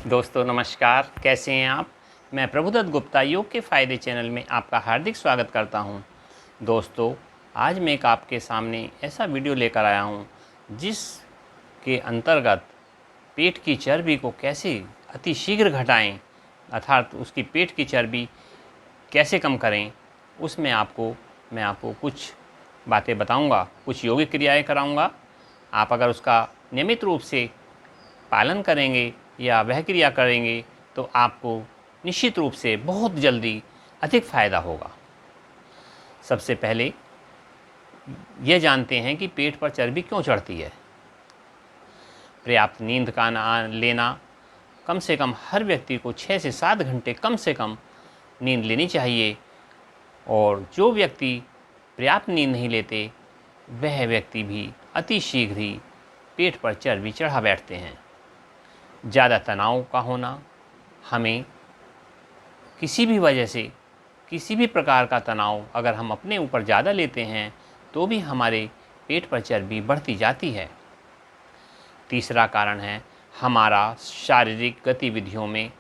दोस्तों नमस्कार, कैसे हैं आप। मैं प्रभुदत्त गुप्ता योग के फ़ायदे चैनल में आपका हार्दिक स्वागत करता हूं। दोस्तों, आज मैं एक आपके सामने ऐसा वीडियो लेकर आया हूं जिसके अंतर्गत पेट की चर्बी को कैसे अति शीघ्र घटाएं, अर्थात उसकी पेट की चर्बी कैसे कम करें, उसमें मैं आपको कुछ बातें बताऊंगा, कुछ योगिक क्रियाएं कराऊंगा। आप अगर उसका नियमित रूप से पालन करेंगे या वह क्रिया करेंगे तो आपको निश्चित रूप से बहुत जल्दी अधिक फ़ायदा होगा। सबसे पहले ये जानते हैं कि पेट पर चर्बी क्यों चढ़ती है। पर्याप्त नींद का लेना, कम से कम हर व्यक्ति को 6 से 7 घंटे कम से कम नींद लेनी चाहिए, और जो व्यक्ति पर्याप्त नींद नहीं लेते वह व्यक्ति भी अति शीघ्र ही पेट पर चर्बी चढ़ा बैठते हैं। ज़्यादा तनाव का होना, हमें किसी भी वजह से किसी भी प्रकार का तनाव अगर हम अपने ऊपर ज़्यादा लेते हैं तो भी हमारे पेट पर चर्बी बढ़ती जाती है। तीसरा कारण है हमारा शारीरिक गतिविधियों में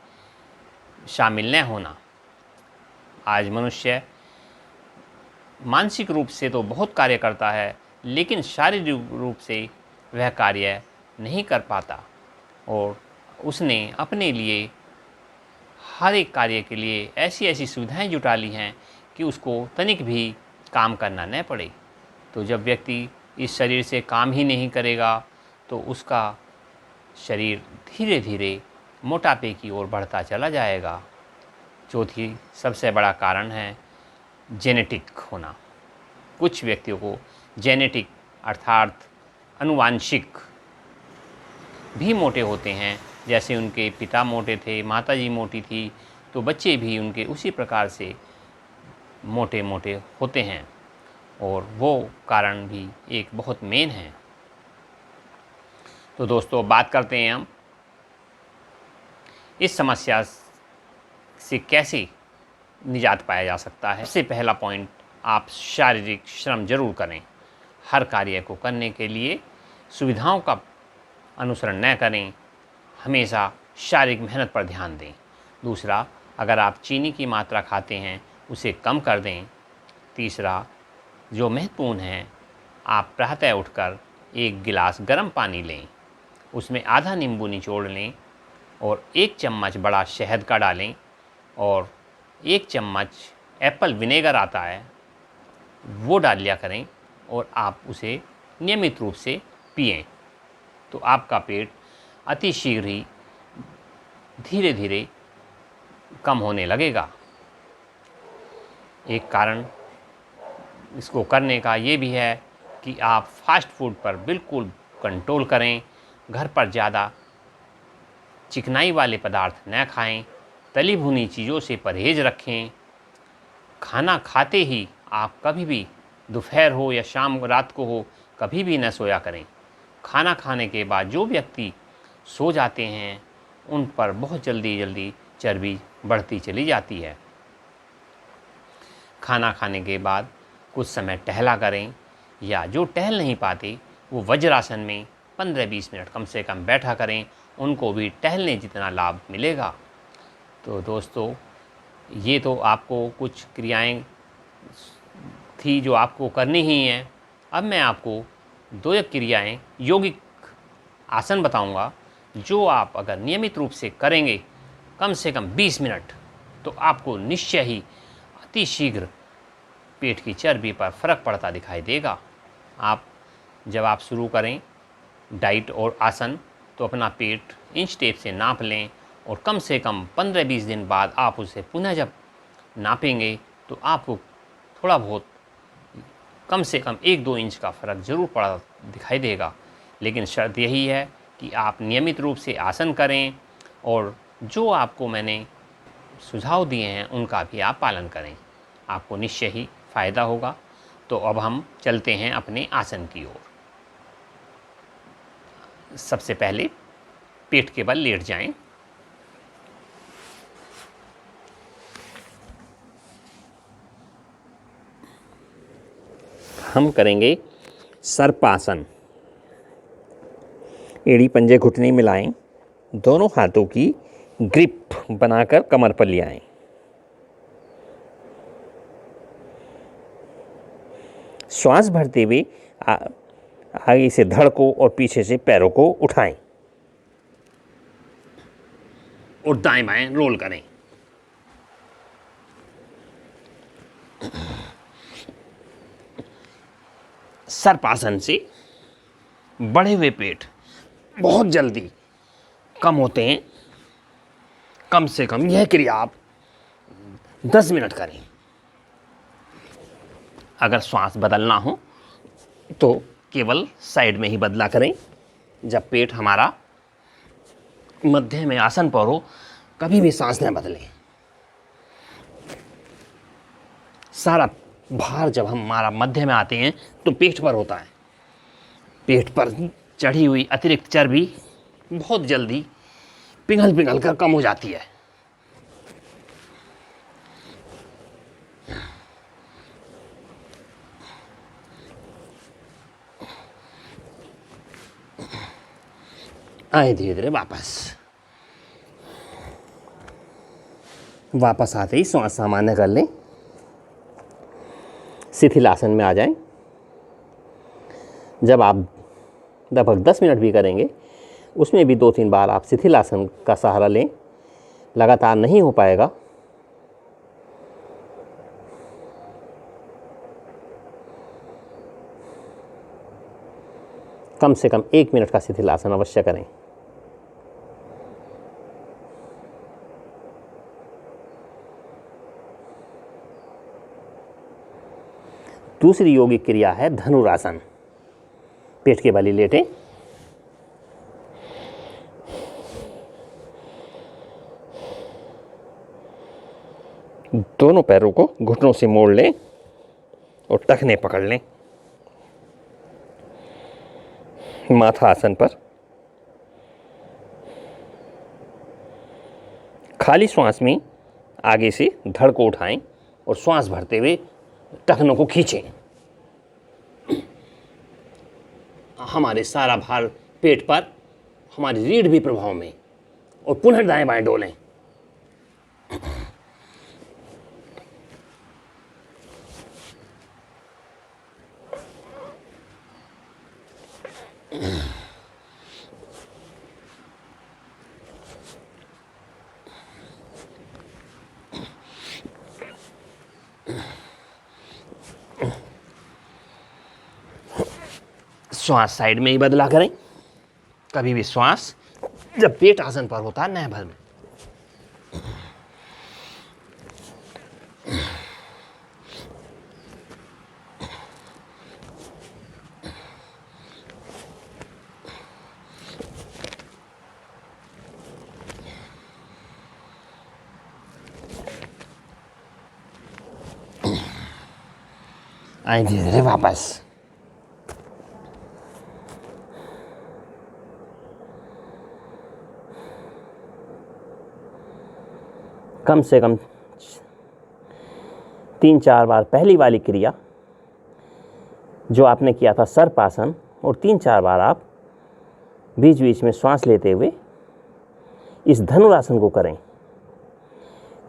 शामिल न होना। आज मनुष्य मानसिक रूप से तो बहुत कार्य करता है, लेकिन शारीरिक रूप से वह कार्य नहीं कर पाता, और उसने अपने लिए हर एक कार्य के लिए ऐसी ऐसी सुविधाएं जुटा ली हैं कि उसको तनिक भी काम करना न पड़े। तो जब व्यक्ति इस शरीर से काम ही नहीं करेगा तो उसका शरीर धीरे धीरे मोटापे की ओर बढ़ता चला जाएगा। चौथी सबसे बड़ा कारण है जेनेटिक होना। कुछ व्यक्तियों को जेनेटिक अर्थात अनुवांशिक भी मोटे होते हैं। जैसे उनके पिता मोटे थे, माताजी मोटी थी, तो बच्चे भी उनके उसी प्रकार से मोटे मोटे होते हैं, और वो कारण भी एक बहुत मेन है। तो दोस्तों, बात करते हैं हम इस समस्या से कैसे निजात पाया जा सकता है। सबसे पहला पॉइंट, आप शारीरिक श्रम जरूर करें। हर कार्य को करने के लिए सुविधाओं का अनुसरण न करें, हमेशा शारीरिक मेहनत पर ध्यान दें। दूसरा, अगर आप चीनी की मात्रा खाते हैं उसे कम कर दें। तीसरा, जो महत्वपूर्ण है, आप प्रातः उठकर 1 गिलास गर्म पानी लें, उसमें आधा नींबू निचोड़ लें और 1 चम्मच बड़ा शहद का डालें, और 1 चम्मच एप्पल विनेगर आता है वो डाल लिया करें, और आप उसे नियमित रूप से पिएं। तो आपका पेट अति शीघ्र ही धीरे धीरे कम होने लगेगा। एक कारण इसको करने का ये भी है कि आप फास्ट फूड पर बिल्कुल कंट्रोल करें। घर पर ज़्यादा चिकनाई वाले पदार्थ न खाएं, तली भुनी चीज़ों से परहेज़ रखें। खाना खाते ही आप कभी भी, दोपहर हो या शाम रात को हो, कभी भी न सोया करें। खाना खाने के बाद जो व्यक्ति सो जाते हैं उन पर बहुत जल्दी चर्बी बढ़ती चली जाती है। खाना खाने के बाद कुछ समय टहला करें, या जो टहल नहीं पाते वो वज्रासन में 15-20 मिनट कम से कम बैठा करें, उनको भी टहलने जितना लाभ मिलेगा। तो दोस्तों, ये तो आपको कुछ क्रियाएं थी जो आपको करनी ही हैं। अब मैं आपको 2 क्रियाएं, योगिक आसन बताऊंगा, जो आप अगर नियमित रूप से करेंगे कम से कम 20 मिनट, तो आपको निश्चय ही अति शीघ्र पेट की चर्बी पर फ़र्क पड़ता दिखाई देगा। जब आप शुरू करें डाइट और आसन, तो अपना पेट इंच टेप से नाप लें, और कम से कम 15-20 दिन बाद आप उसे पुनः जब नापेंगे तो आपको थोड़ा बहुत, कम से कम 1-2 इंच का फ़र्क ज़रूर पड़ा दिखाई देगा। लेकिन शर्त यही है कि आप नियमित रूप से आसन करें, और जो आपको मैंने सुझाव दिए हैं उनका भी आप पालन करें। आपको निश्चय ही फ़ायदा होगा। तो अब हम चलते हैं अपने आसन की ओर। सबसे पहले पेट के बल लेट जाएं। हम करेंगे सर्पासन। एड़ी पंजे घुटने मिलाएं, दोनों हाथों की ग्रिप बनाकर कमर पर ले आएं। श्वास भरते हुए आगे से धड़ को और पीछे से पैरों को उठाएं और दाएं बाएं रोल करें। सर्पासन से बढ़े हुए पेट बहुत जल्दी कम होते हैं। कम से कम यह क्रिया आप 10 मिनट करें। अगर श्वास बदलना हो तो केवल साइड में ही बदला करें। जब पेट हमारा मध्य में आसन पर हो कभी भी सांस न बदलें। सारा भार जब हमारा मध्य में आते हैं तो पेट पर होता है। पेट पर चढ़ी हुई अतिरिक्त चर्बी बहुत जल्दी पिघल कर कम हो जाती है। आए धीरे धीरे वापस आते ही श्वास सामान्य कर लें। शिथिल आसन में आ जाएं। जब आप लगभग 10 मिनट भी करेंगे उसमें भी 2-3 बार आप शिथिल आसन का सहारा लें। लगातार नहीं हो पाएगा। कम से कम 1 मिनट का शिथिल आसन अवश्य करें। दूसरी योगिक क्रिया है धनुरासन। पेट के बल लेटें। दोनों पैरों को घुटनों से मोड़ लें और टखने पकड़ लें। माथा आसन पर खाली श्वास में आगे से धड़ को उठाएं और श्वास भरते हुए टखनों को खींचें। हमारे सारा भार पेट पर, हमारी रीढ़ भी प्रभाव में, और पुनः दाएं बाएं डोलें। श्वास साइड में ही बदला करें। कभी भी श्वास जब पेट आसन पर होता है न भर में। आए धीरे धीरे वापस। कम से कम 3-4 बार पहली वाली क्रिया जो आपने किया था सर्पासन, और 3-4 बार आप बीच बीच में श्वास लेते हुए इस धनुरासन को करें।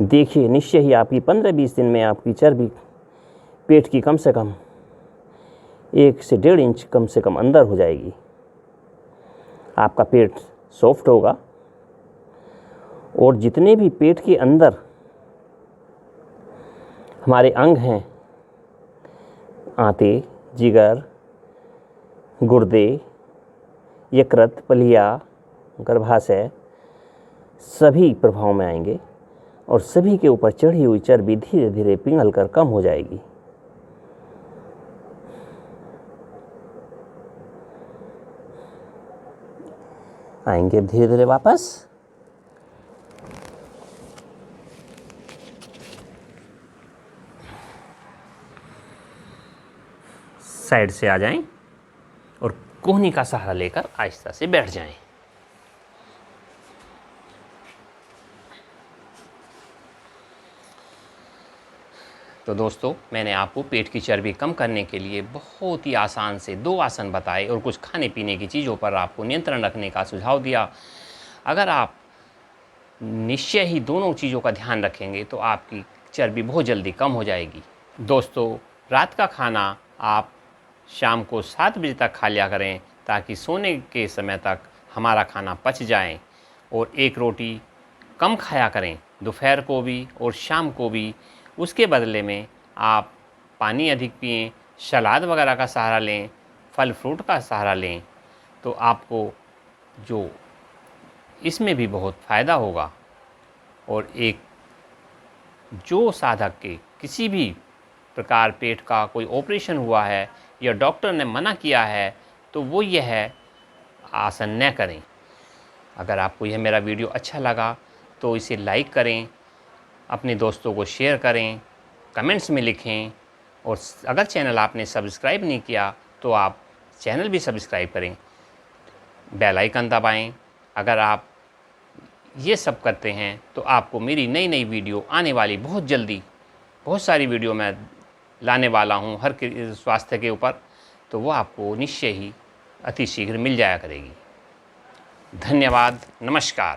देखिए निश्चय ही आपकी 15-20 दिन में आपकी चर्बी पेट की कम से कम 1 से 1.5 इंच कम से कम अंदर हो जाएगी। आपका पेट सॉफ्ट होगा और जितने भी पेट के अंदर हमारे अंग हैं, आंतें, जिगर, गुर्दे, यकृत, पलिया, गर्भाशय, सभी प्रभाव में आएंगे और सभी के ऊपर चढ़ी हुई चर्बी धीरे धीरे पिघल कर कम हो जाएगी। आएंगे धीरे धीरे वापस। साइड से आ जाएं और कोहनी का सहारा लेकर आहिस्ता से बैठ जाएं। तो दोस्तों, मैंने आपको पेट की चर्बी कम करने के लिए बहुत ही आसान से 2 आसन बताए और कुछ खाने पीने की चीज़ों पर आपको नियंत्रण रखने का सुझाव दिया। अगर आप निश्चय ही दोनों चीज़ों का ध्यान रखेंगे तो आपकी चर्बी बहुत जल्दी कम हो जाएगी। दोस्तों, रात का खाना आप शाम को 7 बजे तक खा लिया करें ताकि सोने के समय तक हमारा खाना पच जाए, और एक रोटी कम खाया करें दोपहर को भी और शाम को भी। उसके बदले में आप पानी अधिक पिएं, सलाद वगैरह का सहारा लें, फल फ्रूट का सहारा लें, तो आपको जो इसमें भी बहुत फ़ायदा होगा। और एक जो साधक के किसी भी प्रकार पेट का कोई ऑपरेशन हुआ है या डॉक्टर ने मना किया है तो वो यह आसन न करें। अगर आपको यह मेरा वीडियो अच्छा लगा तो इसे लाइक करें, अपने दोस्तों को शेयर करें, कमेंट्स में लिखें, और अगर चैनल आपने सब्सक्राइब नहीं किया तो आप चैनल भी सब्सक्राइब करें, बेल आइकन दबाएं। अगर आप ये सब करते हैं तो आपको मेरी नई नई वीडियो आने वाली बहुत जल्दी, बहुत सारी वीडियो मैं लाने वाला हूँ हर स्वास्थ्य के ऊपर, तो वो आपको निश्चय ही अति शीघ्र मिल जाया करेगी। धन्यवाद, नमस्कार।